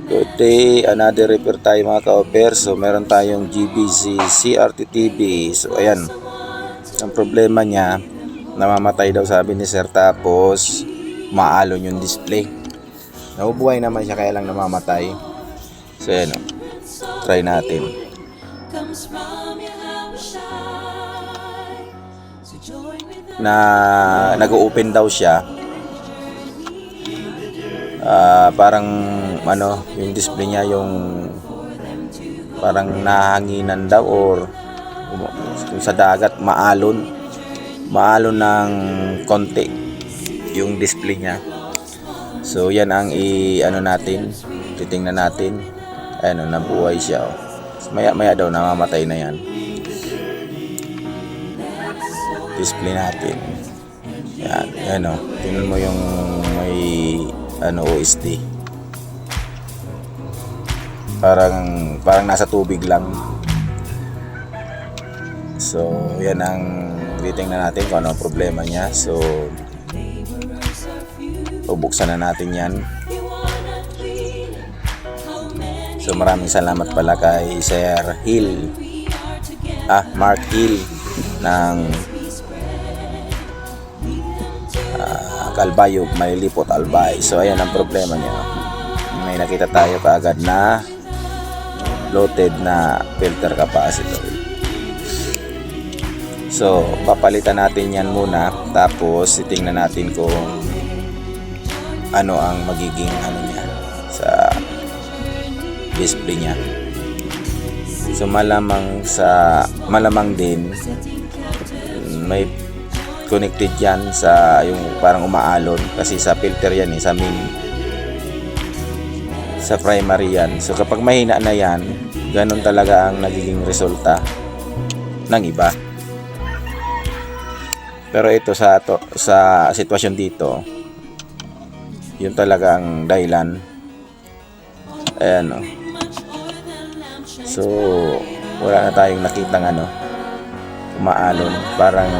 Good day, another repair tayo mga ka-offer. So meron tayong GBC CRT TV. So ayan, ang problema niya, namamatay daw sabi ni sir, tapos maalon yung display. Nabubuhay naman siya kaya lang namamatay. So ayan, try natin. Nag-open daw siya. Parang yung display niya yung parang nahanginan daw, or kung sa dagat maalon ng konti yung display niya. So yan ang titingnan natin. Ayun, nabuhay siya. Maya daw namamatay na yan. Display natin. Yan tingnan mo yung may OSD. Parang nasa tubig lang. So yan ang titingnan natin kung ano ang problema niya. So bubuksan na natin yan. So maraming salamat pala kay Sir Hill, Mark Hill ng Calbayog, may Lipot, Albay. So ayan ang problema niya. May nakita tayo kaagad na loaded na filter capacitor. So papalitan natin yan muna, tapos titingnan natin kung ano ang magiging niya sa display niya. So malamang din may connected yan sa yung parang umaalon, kasi sa filter yan sa primary yan. So kapag mahina na yan, ganun talaga ang nagiging resulta ng iba. Pero ito sa sitwasyon dito, yun talaga ang dahilan. Ayan So wala na tayong nakitang umaalon, parang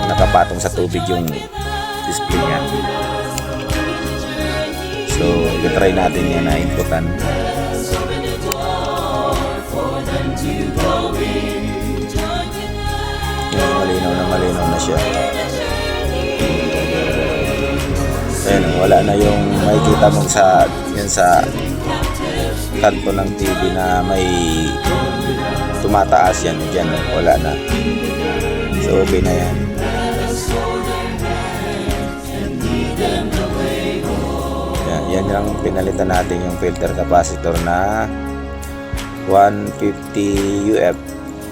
nakapatong sa tubig yung display niya. So i-try natin yan na inputan. Yan, malinaw na siya. Ayan, wala na yung makikita mo sa kanto ng TV na may tumataas yan. Diyan, wala na. So okay na yan. Yan lang pinalitan natin, yung filter capacitor na 150 UF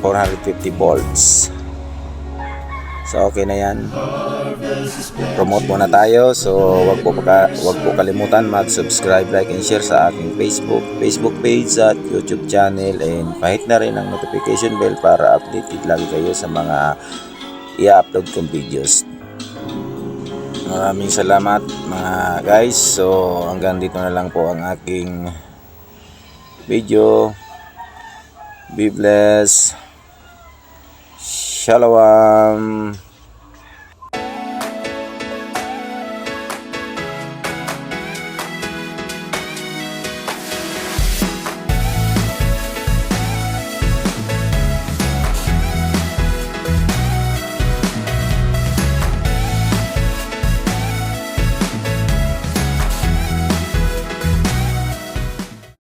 450 volts. So okay na yan. Promote muna tayo. So wag po kalimutan mag-subscribe, like and share sa aking Facebook page at YouTube channel, and pahit na rin ang notification bell para updated lagi kayo sa mga i-upload kong videos. Maraming salamat mga guys. So hanggang dito na lang po ang aking video. Be blessed. Shalom.